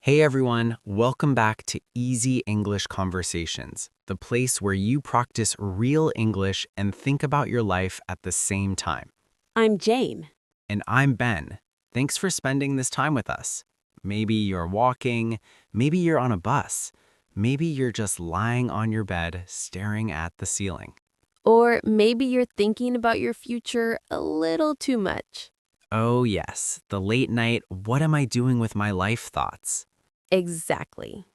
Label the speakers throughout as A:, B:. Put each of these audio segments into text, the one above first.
A: Hey everyone, welcome back to Easy English Conversations, the place where you practice real English and think about your life at the same time.
B: I'm Jane.
A: And I'm Ben. Thanks for spending this time with us. Maybe you're walking, maybe you're on a bus, maybe you're just lying on your bed staring at the ceiling.
B: Or maybe you're thinking about your future a little too much.
A: Oh yes, the late night, what am I doing with my life thoughts.
B: Exactly.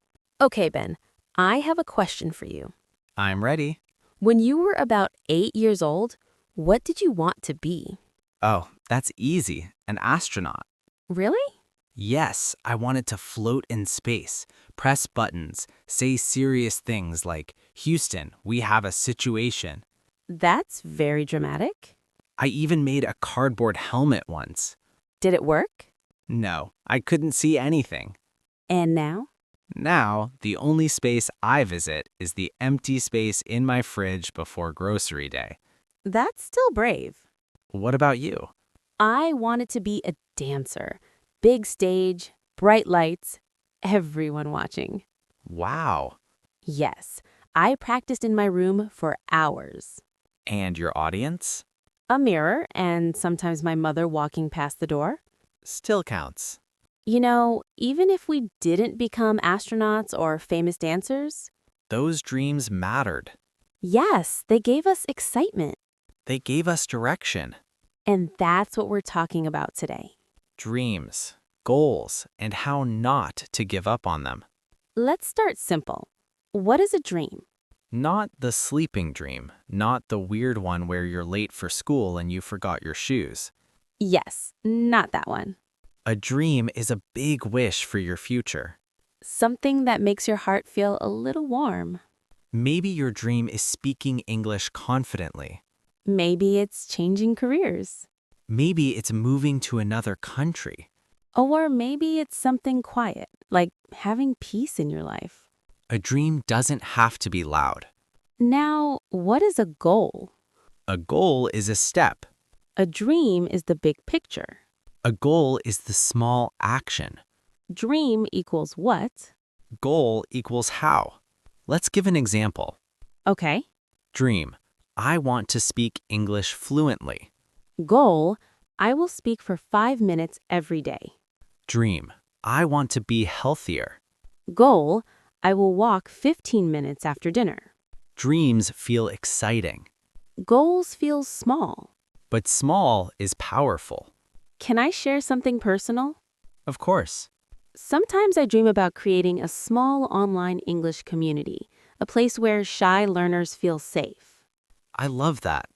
B: Okay, Ben, I have a question for you.
A: I'm ready.
B: When you were about 8 years old, what did you want to be?
A: Oh, that's easy, an astronaut.
B: Really?
A: Yes, I wanted to float in space, press buttons, say serious things like, Houston, we have a situation.
B: That's very dramatic.
A: I even made a cardboard helmet once.
B: Did it work?
A: No, I couldn't see anything.
B: And now?
A: Now, the only space I visit is the empty space in my fridge before grocery day.
B: That's still brave.
A: What about you?
B: I wanted to be a dancer. Big stage, bright lights, everyone watching.
A: Wow.
B: Yes, I practiced in my room for hours.
A: And your audience?
B: A mirror, and sometimes my mother walking past the door.
A: Still counts.
B: You know, even if we didn't become astronauts or famous dancers,
A: Those dreams mattered.
B: yes, they gave us excitement.
A: They gave us direction.
B: And that's what we're talking about today.
A: Dreams, goals, and how not to give up on them.
B: Let's start simple. What is a dream?
A: Not the sleeping dream, not the weird one where you're late for school and you forgot your shoes.
B: Yes, not that one.
A: A dream is a big wish for your future.
B: Something that makes your heart feel a little warm.
A: Maybe your dream is speaking English confidently.
B: Maybe it's changing careers.
A: Maybe it's moving to another country.
B: Or maybe it's something quiet, like having peace in your life.
A: A dream doesn't have to be loud.
B: Now, what is a goal?
A: A goal is a step.
B: A dream is the big picture.
A: A goal is the small action.
B: Dream equals what?
A: Goal equals how. Let's give an example.
B: Okay.
A: Dream. I want to speak English fluently.
B: Goal, I will speak for 5 minutes every day.
A: Dream. I want to be healthier.
B: Goal, I will walk 15 minutes after dinner.
A: Dreams feel exciting,
B: Goals feel small.
A: but small is powerful.
B: Can I share something personal?
A: Of course.
B: Sometimes I dream about creating a small online English community, a place where shy learners feel safe.
A: I love that.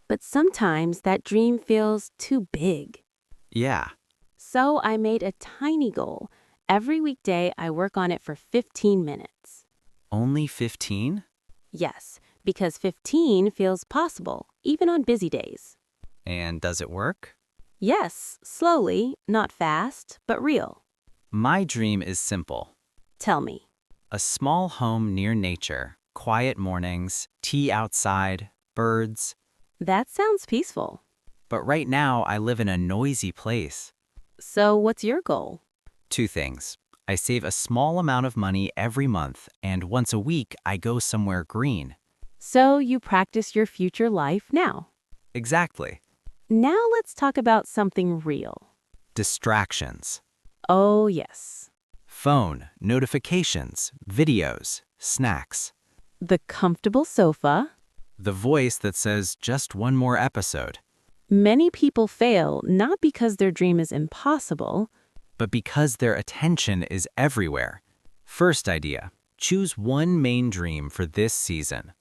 B: But sometimes that dream feels too big.
A: Yeah.
B: So I made a tiny goal. Every weekday, I work on it for 15 minutes.
A: Only 15?
B: Yes, because 15 feels possible, even on busy days.
A: And does it work?
B: Yes, slowly, not fast, but real.
A: My dream is simple.
B: Tell me.
A: A small home near nature, quiet mornings, tea outside, birds.
B: That sounds peaceful.
A: But right now, I live in a noisy place.
B: So what's your goal?
A: 2 things. I save a small amount of money every month, and once a week, I go somewhere green.
B: So you practice your future life now.
A: Exactly.
B: Now let's talk about something real.
A: Distractions.
B: Oh, yes.
A: Phone, notifications, videos, snacks.
B: The comfortable sofa.
A: The voice that says just one more episode.
B: Many people fail not because their dream is impossible.
A: But because their attention is everywhere. First idea, choose one main dream for this season.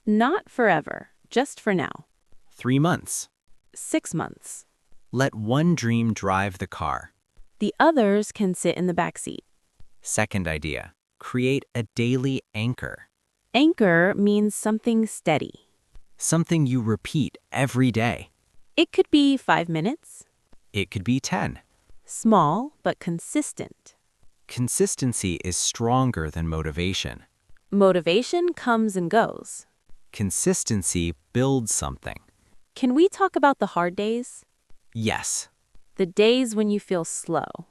B: Not forever, just for now.
A: 3 months.
B: 6 months.
A: Let one dream drive the car.
B: The others can sit in the back seat.
A: Second idea, create a daily anchor.
B: Anchor means something steady.
A: Something you repeat every day.
B: It could be 5 minutes.
A: It could be 10.
B: Small, but consistent.
A: Consistency is stronger than motivation.
B: Motivation comes and goes.
A: Consistency builds something.
B: Can we talk about the hard days?
A: Yes.
B: The days when you feel slow.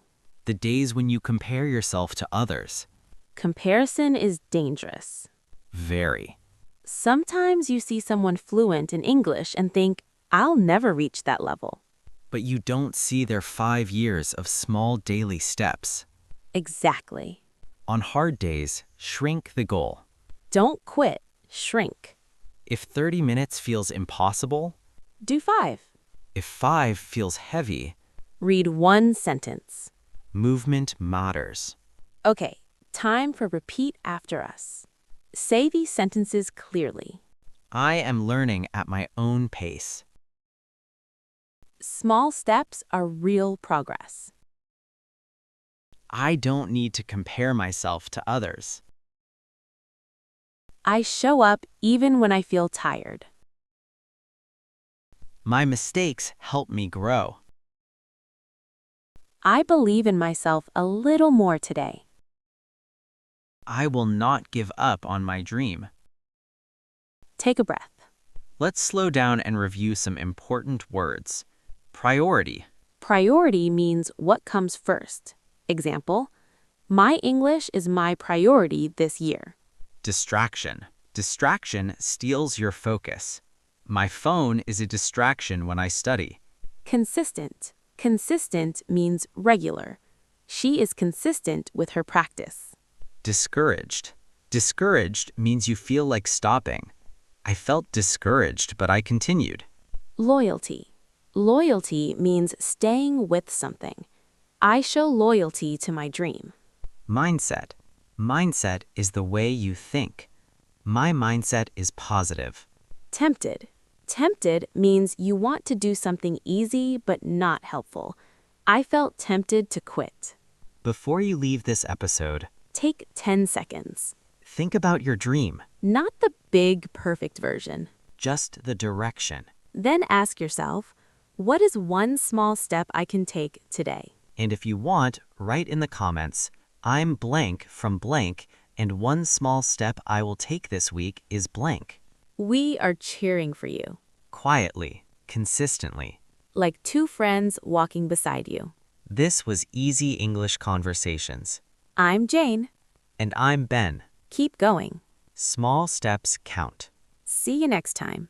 A: The days when you compare yourself to others.
B: Comparison is dangerous.
A: Very.
B: Sometimes you see someone fluent in English and think, I'll never reach that level.
A: But you don't see their 5 years of small daily steps.
B: Exactly.
A: On hard days, shrink the goal.
B: Don't quit, shrink.
A: If 30 minutes feels impossible,
B: Do 5.
A: if 5 feels heavy,
B: Read 1 sentence.
A: movement matters.
B: Okay, time for repeat after us. Say these sentences clearly.
A: I am learning at my own pace.
B: Small steps are real progress.
A: I don't need to compare myself to others.
B: I show up even when I feel tired.
A: My mistakes help me grow.
B: I believe in myself a little more today.
A: I will not give up on my dream.
B: Take a breath.
A: Let's slow down and review some important words. Priority.
B: Priority means what comes first. Example, my English is my priority this year.
A: Distraction. Distraction steals your focus. My phone is a distraction when I study.
B: Consistent. Consistent means regular. She is consistent with her practice.
A: Discouraged. Discouraged means you feel like stopping. I felt discouraged, but I continued.
B: Loyalty. Loyalty means staying with something. I show loyalty to my dream.
A: Mindset. Mindset is the way you think. My mindset is positive.
B: Tempted. Tempted means you want to do something easy but not helpful. I felt tempted to quit.
A: Before you leave this episode,
B: Take 10 seconds.
A: think about your dream,
B: Not the big, perfect version.
A: just the direction.
B: Then ask yourself, what is one small step I can take today?
A: And if you want, write in the comments, I'm blank from blank, and one small step I will take this week is blank.
B: We are cheering for you,
A: Quietly, consistently.
B: like 2 friends walking beside you.
A: This was Easy English Conversations.
B: I'm Jane.
A: And I'm Ben.
B: Keep going.
A: Small steps count.
B: See you next time.